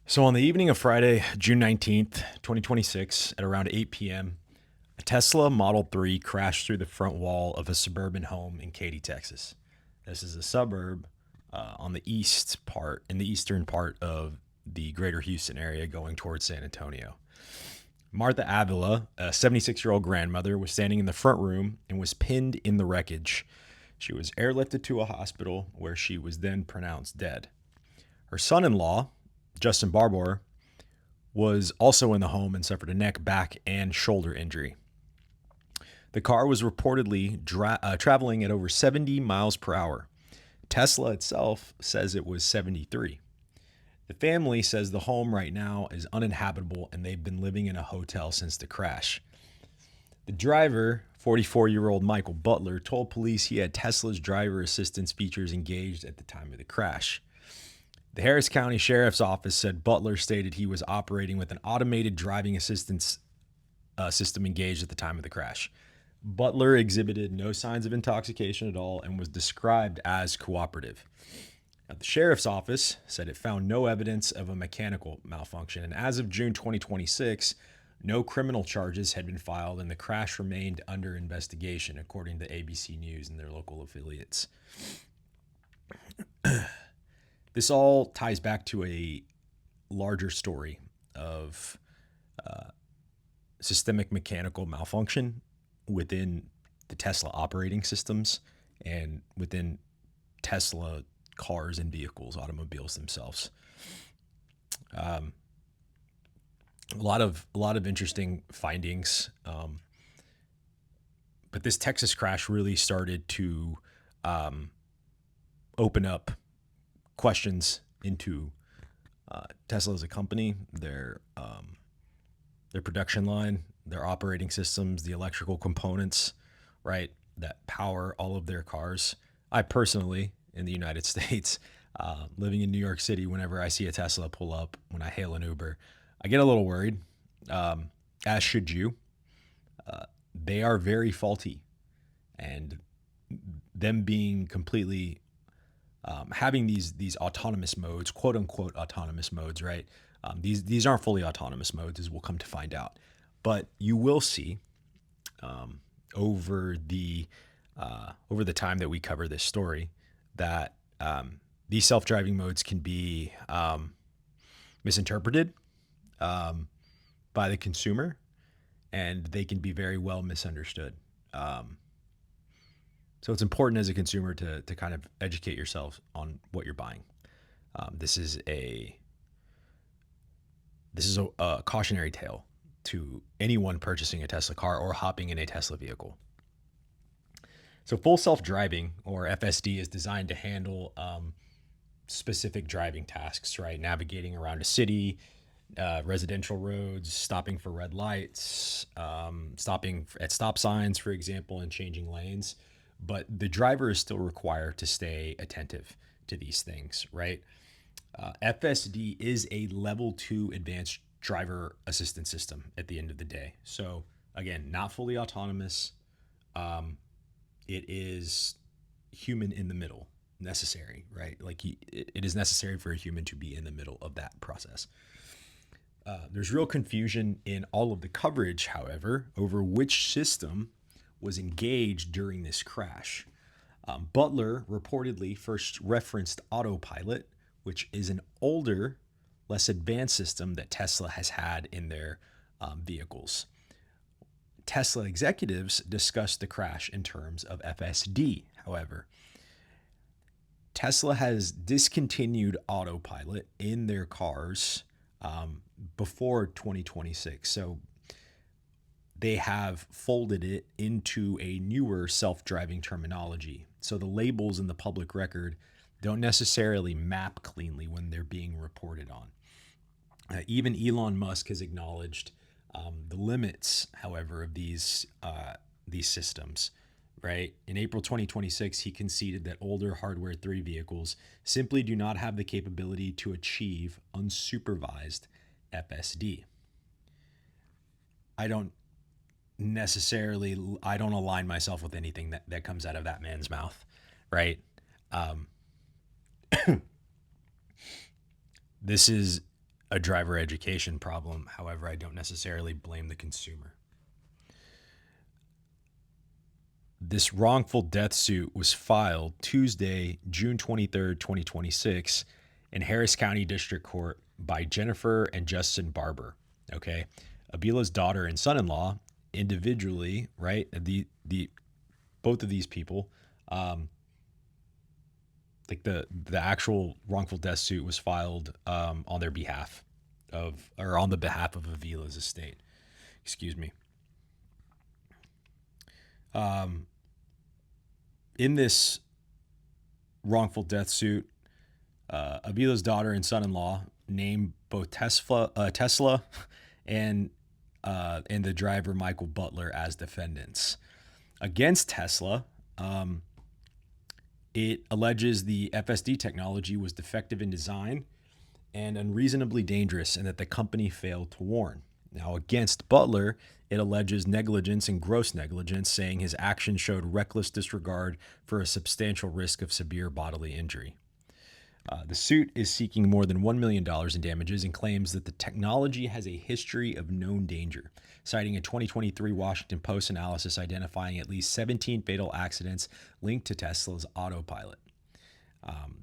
So on the evening of Friday, June 19th, 2026, at around 8 p.m., a Tesla Model 3 crashed through the front wall of a suburban home in Katy, Texas. This is a suburb on the in the eastern part of the greater Houston area going towards San Antonio. Martha Avila, a 76-year-old grandmother, was standing in the front room and was pinned in the wreckage. She was airlifted to a hospital where she was then pronounced dead. Her son-in-law, Justin Barbour, was also in the home and suffered a neck, back, and shoulder injury. The car was reportedly traveling at over 70 miles per hour. Tesla itself says it was 73. The family says the home right now is uninhabitable and they've been living in a hotel since the crash. The driver, 44-year-old Michael Butler, told police he had Tesla's driver assistance features engaged at the time of the crash. The Harris County Sheriff's Office said Butler stated he was operating with an automated driving assistance system engaged at the time of the crash. Butler exhibited no signs of intoxication at all and was described as cooperative. Now, the Sheriff's Office said it found no evidence of a mechanical malfunction, and as of June 2026, no criminal charges had been filed and the crash remained under investigation, according to ABC News and their local affiliates. This all ties back to a larger story of systemic mechanical malfunction within the Tesla operating systems and within Tesla cars and vehicles, automobiles themselves. A lot of interesting findings, but this Texas crash really started to open up questions into Tesla as a company, their production line, their operating systems, the electrical components, right, that power all of their cars. I personally, in the United States, living in New York City, whenever I see a Tesla pull up, when I hail an Uber, I get a little worried, as should you. They are very faulty, and them being completely having these autonomous modes, quote unquote autonomous modes, right? These aren't fully autonomous modes, as we'll come to find out. But you will see over the time that we cover this story that these self-driving modes can be misinterpreted by the consumer, and they can be very well misunderstood. So it's important as a consumer to kind of educate yourself on what you're buying. This is a cautionary tale to anyone purchasing a Tesla car or hopping in a Tesla vehicle. So full self-driving, or FSD, is designed to handle specific driving tasks, right? Navigating around a city, residential roads, stopping for red lights, stopping at stop signs, for example, and changing lanes. But the driver is still required to stay attentive to these things, right? FSD is a level 2 advanced driver assistance system at the end of the day. So again, not fully autonomous. It is human in the middle necessary, right? Like it is necessary for a human to be in the middle of that process. There's real confusion in all of the coverage, however, over which system was engaged during this crash. Butler reportedly first referenced autopilot, which is an older, less advanced system that Tesla has had in their vehicles. Tesla executives discussed the crash in terms of FSD, however. Tesla has discontinued autopilot in their cars before 2026. So they have folded it into a newer self-driving terminology. So the labels in the public record don't necessarily map cleanly when they're being reported on. Even Elon Musk has acknowledged the limits, however, of these systems. Right? In April 2026, he conceded that older Hardware 3 vehicles simply do not have the capability to achieve unsupervised FSD. I don't align myself with anything that comes out of that man's mouth, right? This is a driver education problem. However, I don't necessarily blame the consumer. This wrongful death suit was filed Tuesday, June 23rd, 2026, in Harris County District Court by Jennifer and Justin Barber. Okay. Abila's daughter and son in law individually, right? The both of these people, like the actual wrongful death suit was filed on their behalf or on the behalf of Avila's estate. Excuse me. In this wrongful death suit, Abila's daughter and son-in-law named both Tesla and the driver Michael Butler as defendants. Against Tesla, it alleges the FSD technology was defective in design and unreasonably dangerous, and that the company failed to warn. Now, against Butler, it alleges negligence and gross negligence, saying his actions showed reckless disregard for a substantial risk of severe bodily injury. The suit is seeking more than $1 million in damages and claims that the technology has a history of known danger, citing a 2023 Washington Post analysis identifying at least 17 fatal accidents linked to Tesla's autopilot.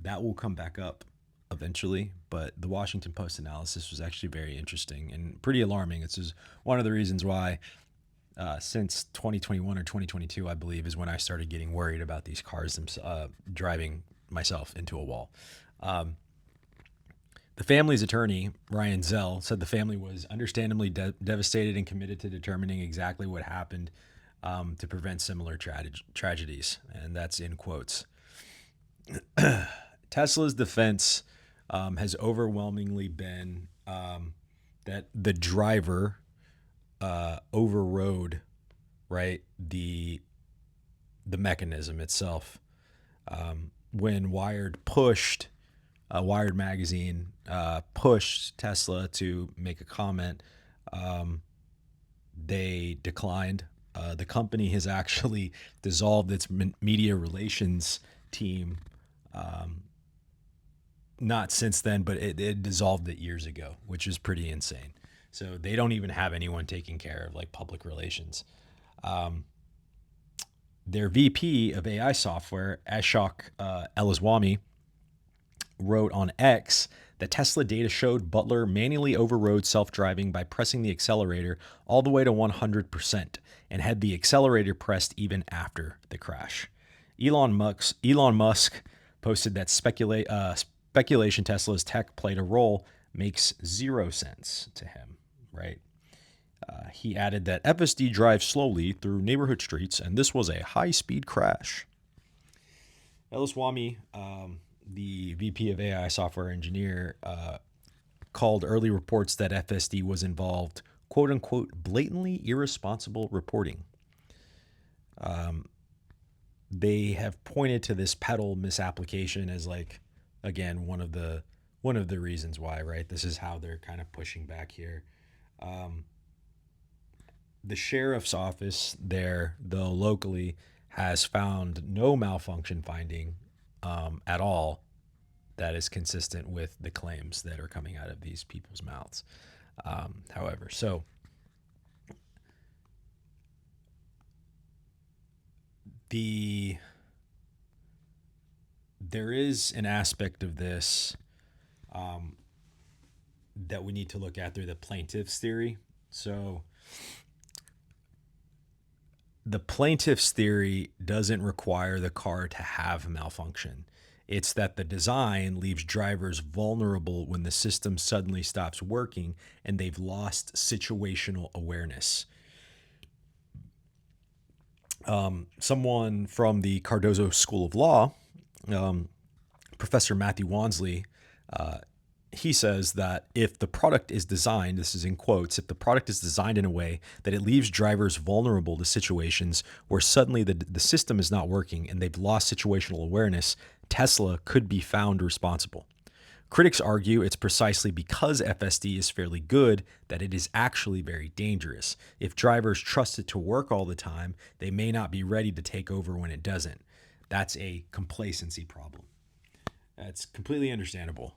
That will come back up eventually, but the Washington Post analysis was actually very interesting and pretty alarming. This is one of the reasons why since 2021 or 2022, I believe, is when I started getting worried about these cars driving myself into a wall. The family's attorney, Ryan Zell, said the family was understandably devastated and committed to determining exactly what happened to prevent similar tragedies. And that's in quotes. Tesla's defense has overwhelmingly been that the driver overrode, right, the mechanism itself. When Wired magazine pushed Tesla to make a comment, they declined. The company has actually dissolved its media relations team. Not since then, but it dissolved it years ago, which is pretty insane. So they don't even have anyone taking care of like public relations. Their VP of AI software, Ashok Elaswamy, wrote on X that Tesla data showed Butler manually overrode self-driving by pressing the accelerator all the way to 100% and had the accelerator pressed even after the crash. Elon Musk posted that speculation Tesla's tech played a role makes zero sense to him, right? He added that FSD drives slowly through neighborhood streets, and this was a high-speed crash. Elaswamy, the VP of AI software engineer, called early reports that FSD was involved, quote-unquote, blatantly irresponsible reporting. They have pointed to this pedal misapplication as, like, again, one of the reasons why, right? This is how they're kind of pushing back here. The sheriff's office there, though locally, has found no malfunction finding at all that is consistent with the claims that are coming out of these people's mouths. However, so there is an aspect of this that we need to look at through the plaintiff's theory. So the plaintiff's theory doesn't require the car to have malfunction. It's that the design leaves drivers vulnerable when the system suddenly stops working and they've lost situational awareness. Someone from the Cardozo School of Law, Professor Matthew Wansley, he says that if the product is designed, this is in quotes, if the product is designed in a way that it leaves drivers vulnerable to situations where suddenly the system is not working and they've lost situational awareness, Tesla could be found responsible. Critics argue it's precisely because FSD is fairly good that it is actually very dangerous. If drivers trust it to work all the time, they may not be ready to take over when it doesn't. That's a complacency problem. That's completely understandable.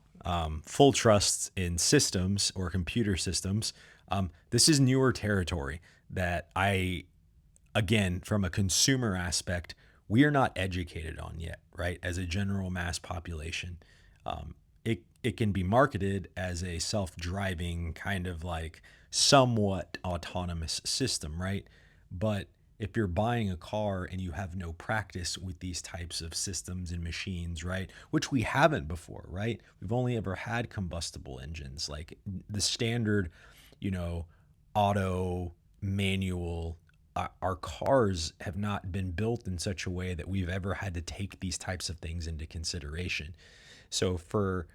full trust in systems or computer systems. This is newer territory that again, from a consumer aspect, we are not educated on yet, right? As a general mass population, it can be marketed as a self-driving kind of like somewhat autonomous system, right? But if you're buying a car and you have no practice with these types of systems and machines, right? Which we haven't before, right? We've only ever had combustible engines, like the standard, you know, auto manual. Our cars have not been built in such a way that we've ever had to take these types of things into consideration. So for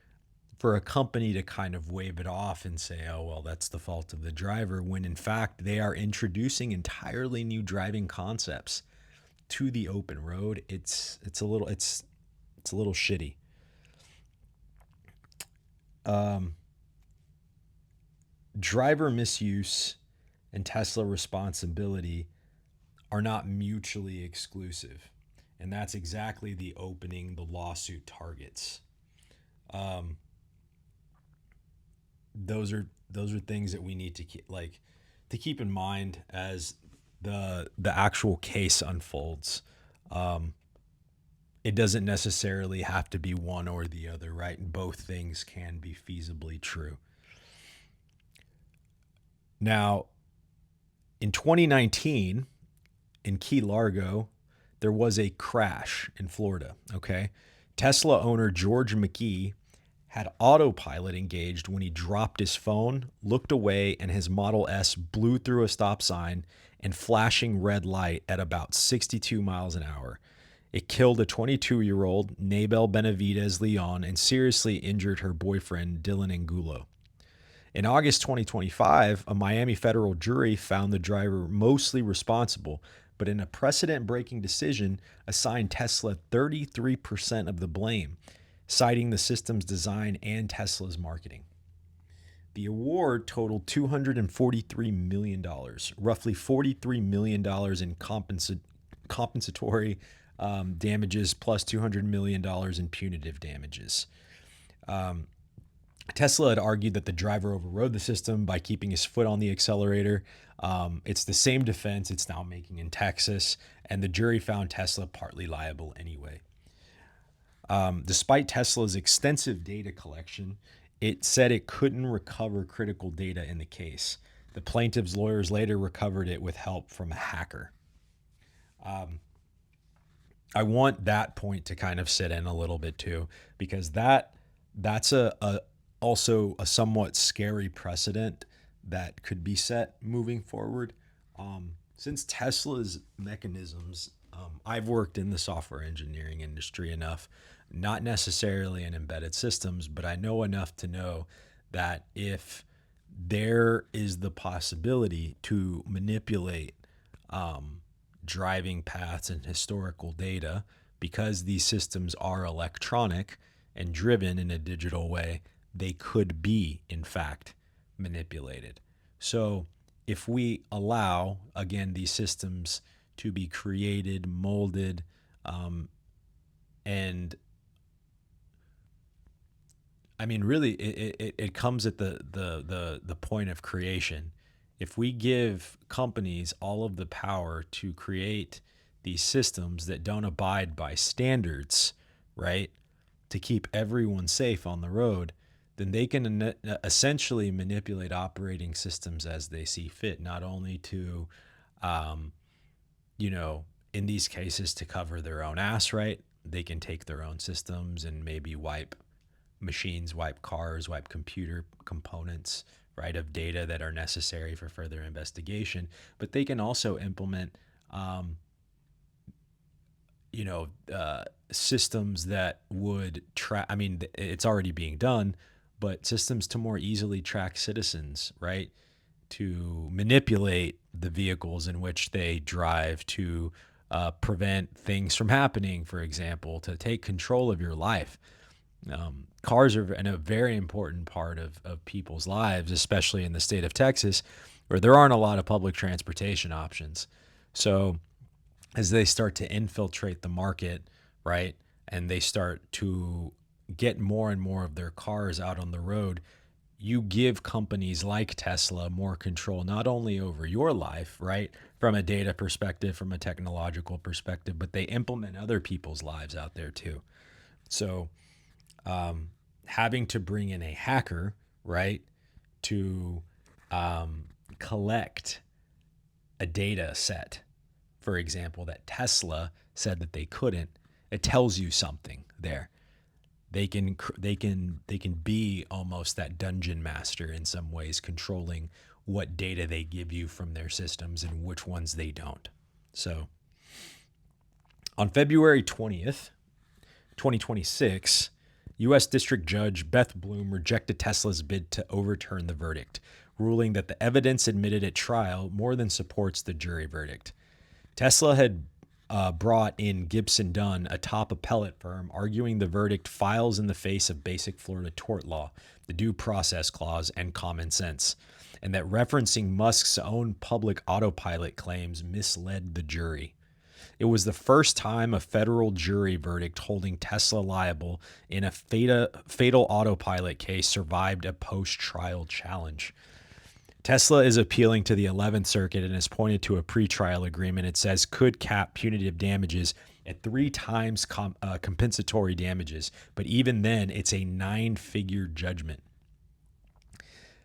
a company to kind of wave it off and say, "Oh, well, that's the fault of the driver," when in fact they are introducing entirely new driving concepts to the open road, it's a little shitty. Um, Driver misuse and Tesla responsibility are not mutually exclusive, and that's exactly the opening the lawsuit targets. Um, those are things that we need to keep in mind as the actual case unfolds. Um, it doesn't necessarily have to be one or the other, right? And both things can be feasibly true. Now, in 2019, in Key Largo, there was a crash in Florida. Okay. Tesla owner George McGee had autopilot engaged when he dropped his phone, looked away, and his Model S blew through a stop sign and flashing red light at about 62 miles an hour. It killed a 22-year-old, Nabel Benavidez Leon, and seriously injured her boyfriend, Dylan Angulo. In August 2025, a Miami federal jury found the driver mostly responsible, but in a precedent breaking decision, assigned Tesla 33% of the blame, citing the system's design and Tesla's marketing. The award totaled $243 million, roughly $43 million in compensatory damages, plus $200 million in punitive damages. Tesla had argued that the driver overrode the system by keeping his foot on the accelerator. It's the same defense it's now making in Texas, and the jury found Tesla partly liable anyway. Despite Tesla's extensive data collection, it said it couldn't recover critical data in the case. The plaintiff's lawyers later recovered it with help from a hacker. I want that point to kind of sit in a little bit too, because that's also a somewhat scary precedent that could be set moving forward. Since Tesla's mechanisms, I've worked in the software engineering industry enough, not necessarily in embedded systems, but I know enough to know that if there is the possibility to manipulate driving paths and historical data, because these systems are electronic and driven in a digital way, they could be, in fact, manipulated. So, if we allow, again, these systems to be created, molded, and I mean, really, it comes at the point of creation. If we give companies all of the power to create these systems that don't abide by standards, right, to keep everyone safe on the road, then they can essentially manipulate operating systems as they see fit, not only to, um, you know, in these cases to cover their own ass, right? They can take their own systems and maybe wipe machines, wipe cars, wipe computer components, right, of data that are necessary for further investigation. But they can also implement, um, systems that would track. I mean, it's already being done, but systems to more easily track citizens, right? To manipulate the vehicles in which they drive, to prevent things from happening, for example, to take control of your life. Cars are a very important part of people's lives, especially in the state of Texas, where there aren't a lot of public transportation options. So as they start to infiltrate the market, right, and they start to get more and more of their cars out on the road, you give companies like Tesla more control, not only over your life, right, from a data perspective, from a technological perspective, but they implement other people's lives out there too. So having to bring in a hacker, right, to collect a data set, for example, that Tesla said that they couldn't, it tells you something there. They can be almost that dungeon master in some ways, controlling what data they give you from their systems and which ones they don't. So on February 20th, 2026, U.S. District Judge Beth Bloom rejected Tesla's bid to overturn the verdict, ruling that the evidence admitted at trial more than supports the jury verdict. Tesla had brought in Gibson Dunn, a top appellate firm, arguing the verdict files in the face of basic Florida tort law, the due process clause, and common sense, and that referencing Musk's own public autopilot claims misled the jury. It was the first time a federal jury verdict holding Tesla liable in a fatal autopilot case survived a post-trial challenge. Tesla is appealing to the 11th Circuit and has pointed to a pretrial agreement it says could cap punitive damages at 3 times compensatory damages, but even then, it's a 9-figure judgment.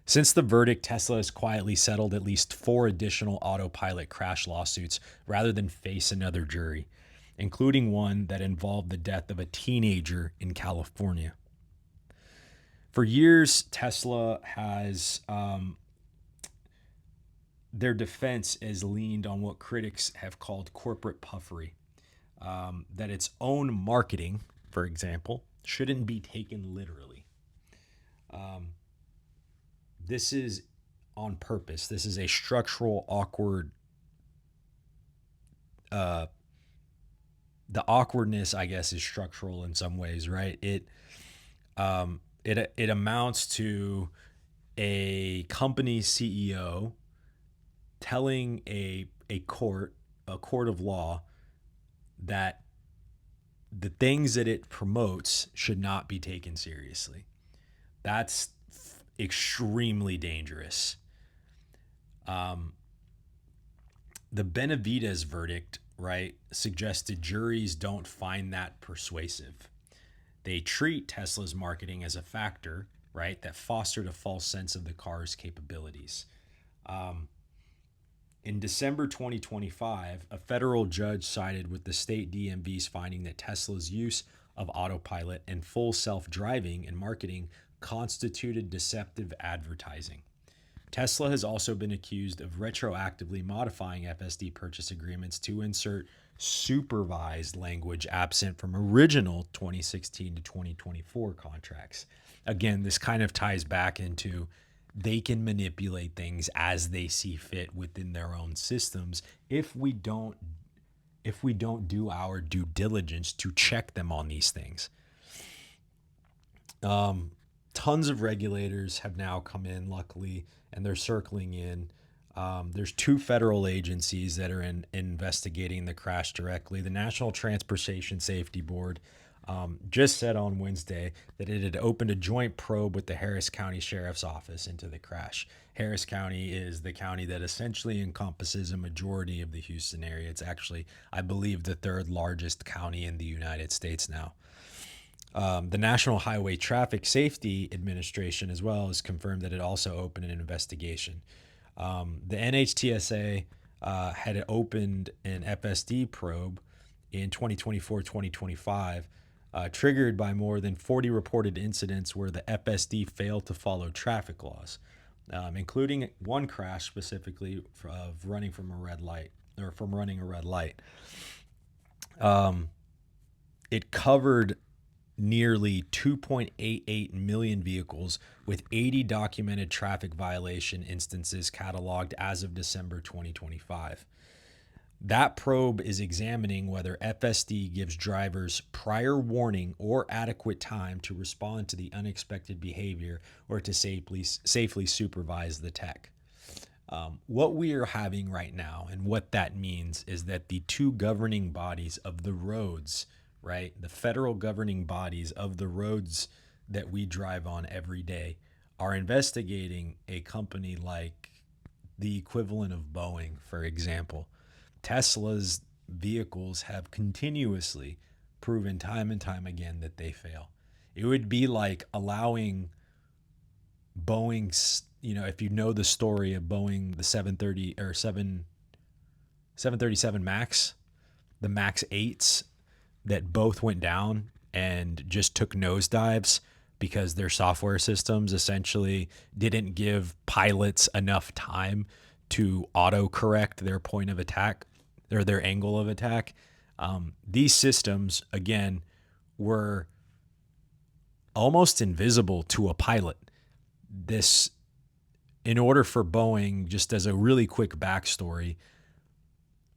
Since the verdict, Tesla has quietly settled at least 4 additional autopilot crash lawsuits rather than face another jury, including one that involved the death of a teenager in California. For years, Tesla has their defense has leaned on what critics have called corporate puffery, that its own marketing, for example, shouldn't be taken literally. This is on purpose. This is a structural awkward. The awkwardness, I guess, is structural in some ways, right? It amounts to a company CEO telling a court of law that the things that it promotes should not be taken seriously. That's extremely dangerous. The Benavides verdict, right, suggested juries don't find that persuasive. They treat Tesla's marketing as a factor, right, that fostered a false sense of the car's capabilities. In December 2025, a federal judge sided with the state DMV's finding that Tesla's use of autopilot and full self-driving in marketing constituted deceptive advertising. Tesla has also been accused of retroactively modifying FSD purchase agreements to insert supervised language absent from original 2016 to 2024 contracts. Again, this kind of ties back into they can manipulate things as they see fit within their own systems if we don't do our due diligence to check them on these things. Tons of regulators have now come in, luckily, and they're circling in. There's 2 federal agencies that are investigating the crash directly. The National Transportation Safety Board just said on Wednesday that it had opened a joint probe with the Harris County Sheriff's Office into the crash. Harris County is the county that essentially encompasses a majority of the Houston area. It's actually, I believe, the 3rd largest county in the United States now. The National Highway Traffic Safety Administration as well has confirmed that it also opened an investigation. The NHTSA had opened an FSD probe in 2024-2025, triggered by more than 40 reported incidents where the FSD failed to follow traffic laws, including one crash specifically of running from a red light. It covered nearly 2.88 million vehicles with 80 documented traffic violation instances cataloged as of December 2025. That probe is examining whether FSD gives drivers prior warning or adequate time to respond to the unexpected behavior or to safely supervise the tech. What we are having right now and what that means is that the 2 governing bodies of the roads, right? The federal governing bodies of the roads that we drive on every day are investigating a company like the equivalent of Boeing, for example. Tesla's vehicles have continuously proven time and time again that they fail. It would be like allowing Boeing's, if you know the story of Boeing, the 730 or 737 Max, the Max 8s that both went down and just took nosedives because their software systems essentially didn't give pilots enough time to auto correct their point of attack or their angle of attack. These systems, again, were almost invisible to a pilot. This, in order for Boeing, just as a really quick backstory,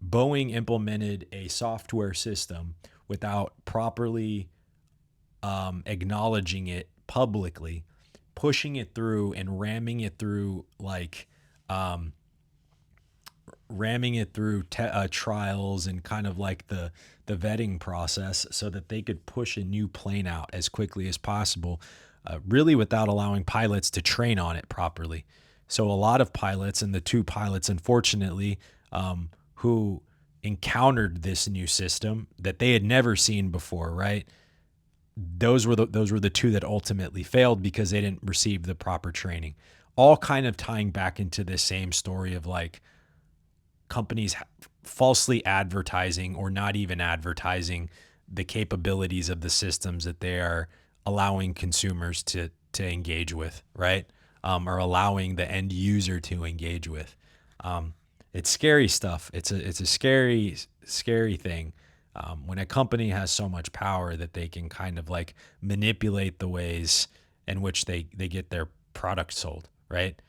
Boeing implemented a software system without properly acknowledging it publicly, pushing it through and ramming it through trials and kind of like the vetting process so that they could push a new plane out as quickly as possible, really without allowing pilots to train on it properly. So a lot of pilots, and the two pilots, unfortunately, who encountered this new system that they had never seen before, right? Those were the two that ultimately failed because they didn't receive the proper training. All kind of tying back into this same story of like companies falsely advertising or not even advertising the capabilities of the systems that they are allowing consumers to engage with, right? Or allowing the end user to engage with. It's scary stuff. It's a scary thing. When a company has so much power that they can kind of like manipulate the ways in which they get their product sold, right?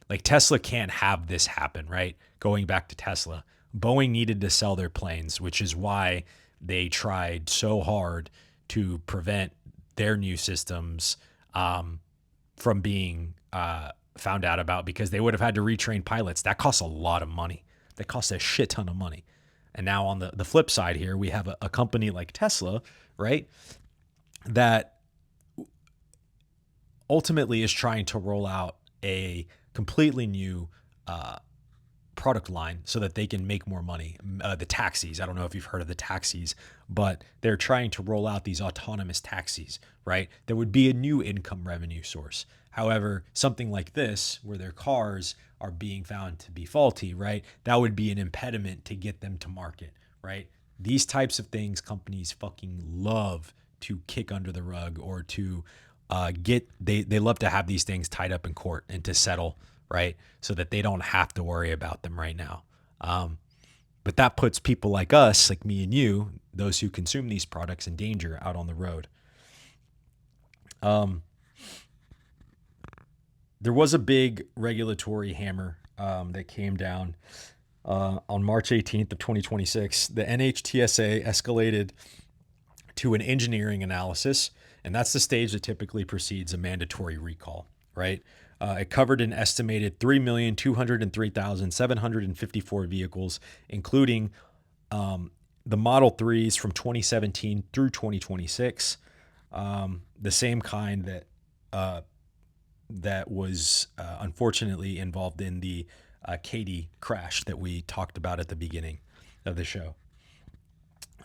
Like Tesla can't have this happen, right? Going back to Tesla, Boeing needed to sell their planes, which is why they tried so hard to prevent their new systems from being found out about, because they would have had to retrain pilots. That costs a lot of money. That costs a shit ton of money. And now on the flip side here, we have a company like Tesla, right, that ultimately is trying to roll out a completely new product line so that they can make more money. The taxis, I don't know if you've heard of the taxis, but they're trying to roll out these autonomous taxis, right? There would be a new income revenue source. However, something like this, where their cars are being found to be faulty, right? That would be an impediment to get them to market, right? These types of things companies fucking love to kick under the rug, or to they love to have these things tied up in court and to settle, right? So that they don't have to worry about them right now. But that puts people like us, like me and you, those who consume these products, in danger out on the road. There was a big regulatory hammer that came down on March 18th of 2026. The NHTSA escalated to an engineering analysis, and that's the stage that typically precedes a mandatory recall, right? It covered an estimated 3,203,754 vehicles, including the Model 3s from 2017 through 2026, the same kind that was unfortunately involved in the Katy crash that we talked about at the beginning of the show.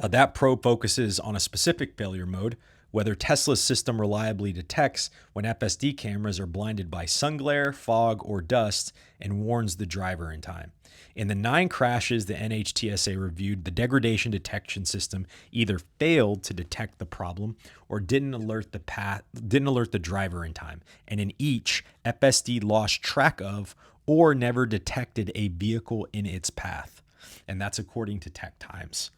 That probe focuses on a specific failure mode, whether Tesla's system reliably detects when FSD cameras are blinded by sun glare, fog, or dust, and warns the driver in time. In the 9 crashes the NHTSA reviewed, the degradation detection system either failed to detect the problem or didn't alert the driver in time. And in each, FSD lost track of or never detected a vehicle in its path. And that's according to Tech Times.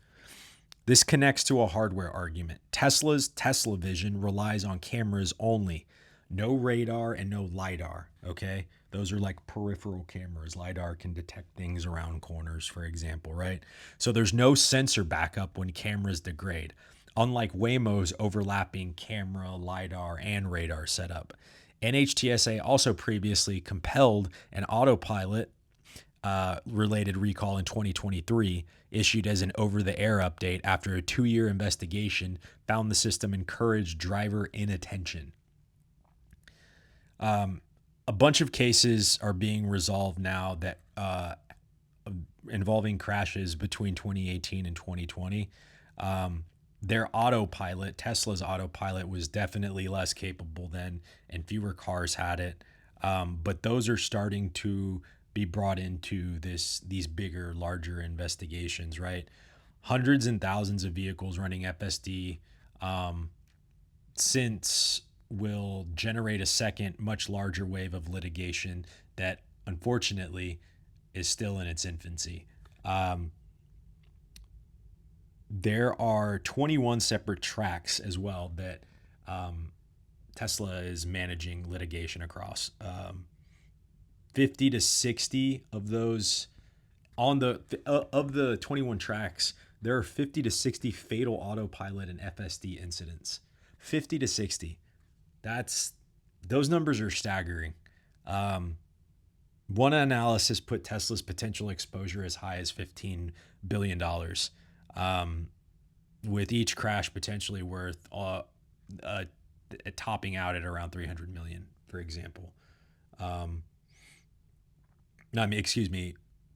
This connects to a hardware argument. Tesla's Tesla Vision relies on cameras only. No radar and no LiDAR, okay? Those are like peripheral cameras. LiDAR can detect things around corners, for example, right? So there's no sensor backup when cameras degrade, unlike Waymo's overlapping camera, LiDAR, and radar setup. NHTSA also previously compelled an autopilot related recall in 2023, issued as an over-the-air update after a 2-year investigation found the system encouraged driver inattention. A bunch of cases are being resolved now that involving crashes between 2018 and 2020. Their autopilot, Tesla's autopilot, was definitely less capable then, and fewer cars had it. But those are starting to be brought into these bigger, larger investigations, right? Hundreds and thousands of vehicles running FSD since will generate a second, much larger wave of litigation that unfortunately is still in its infancy. There are 21 separate tracks as well that Tesla is managing litigation across. 50 to 60 of those of the 21 tracks, there are 50 to 60 fatal autopilot and FSD incidents. 50 to 60. Those numbers are staggering. One analysis put Tesla's potential exposure as high as $15 billion, with each crash potentially worth topping out at around 300 million, for example.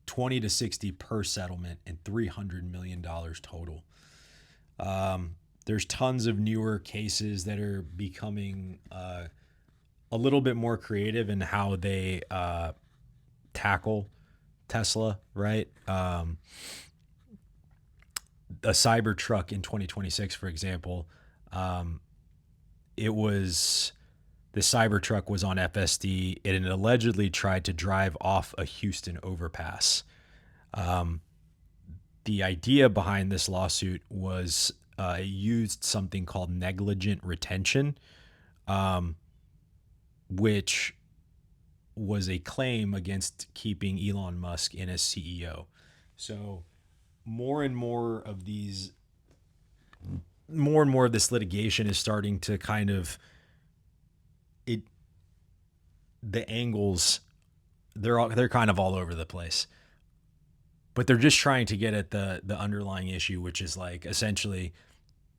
20 to 60 per settlement and $300 million total. There's tons of newer cases that are becoming a little bit more creative in how they tackle Tesla, right? A Cybertruck in 2026, for example, the Cybertruck was on FSD and it allegedly tried to drive off a Houston overpass. The idea behind this lawsuit was it used something called negligent retention, which was a claim against keeping Elon Musk in as CEO. So more and more of this litigation is starting to kind of the angles, they're kind of all over the place, but they're just trying to get at the underlying issue, which is like essentially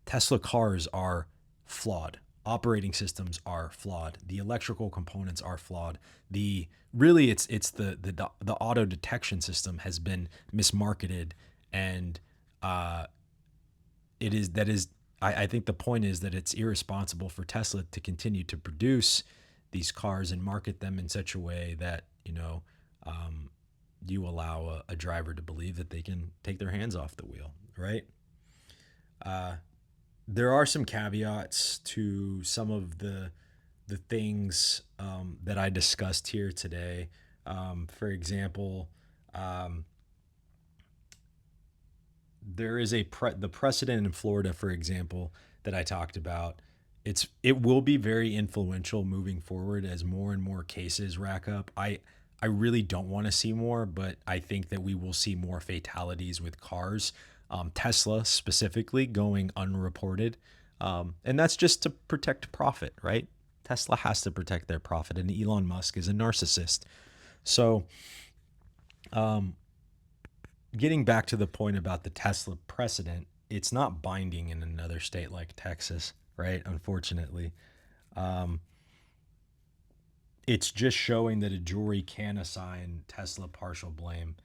Tesla cars are flawed. Operating systems are flawed. The electrical components are flawed. The auto detection system has been mismarketed, and I think the point is that it's irresponsible for Tesla to continue to produce these cars and market them in such a way that you allow a driver to believe that they can take their hands off the wheel, right? There are some caveats to some of the things that I discussed here today. For example, there is the precedent in Florida, for example, that I talked about. It will be very influential moving forward as more and more cases rack up. I really don't want to see more, but I think that we will see more fatalities with cars, Tesla specifically, going unreported. And that's just to protect profit, right? Tesla has to protect their profit, and Elon Musk is a narcissist. So, getting back to the point about the Tesla precedent, it's not binding in another state like Texas, right? Unfortunately. It's just showing that a jury can assign Tesla partial blame,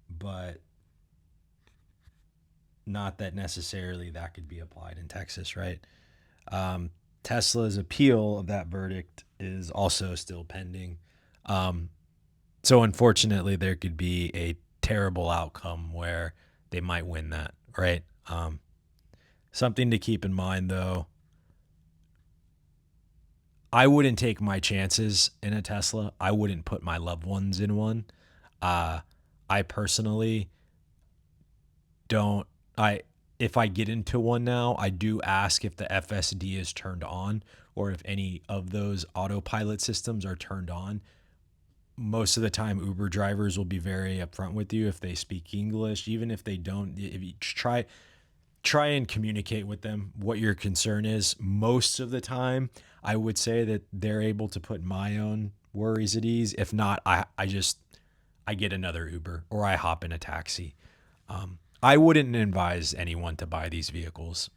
but not that necessarily that could be applied in Texas, right? Tesla's appeal of that verdict is also still pending. So unfortunately, there could be a terrible outcome where they might win that, right? Something to keep in mind, though, I wouldn't take my chances in a Tesla. I wouldn't put my loved ones in one. I personally don't. If I get into one now, I do ask if the FSD is turned on or if any of those autopilot systems are turned on. Most of the time, Uber drivers will be very upfront with you if they speak English. Even if they don't, if you try and communicate with them what your concern is. Most of the time, I would say that they're able to put my own worries at ease. If not, I I get another Uber or I hop in a taxi. I wouldn't advise anyone to buy these vehicles.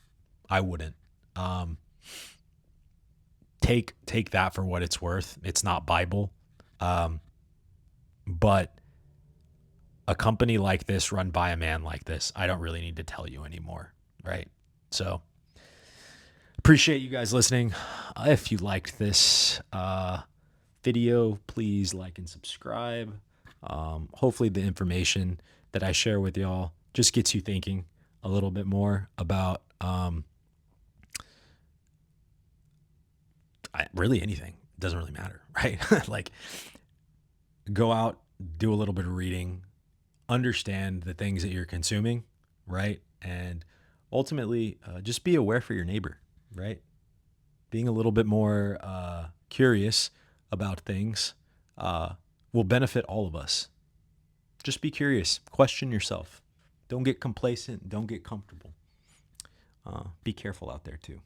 I wouldn't. Um, take that for what it's worth. It's not Bible. But a company like this run by a man like this, I don't really need to tell you anymore, right? So appreciate you guys listening. If you liked this video, please like and subscribe. Hopefully the information that I share with y'all just gets you thinking a little bit more about really anything. It doesn't really matter, right? Like, go out, do a little bit of reading, understand the things that you're consuming, right? And ultimately, just be aware for your neighbor, right? Being a little bit more curious about things will benefit all of us. Just be curious, question yourself. Don't get complacent, don't get comfortable. Be careful out there too.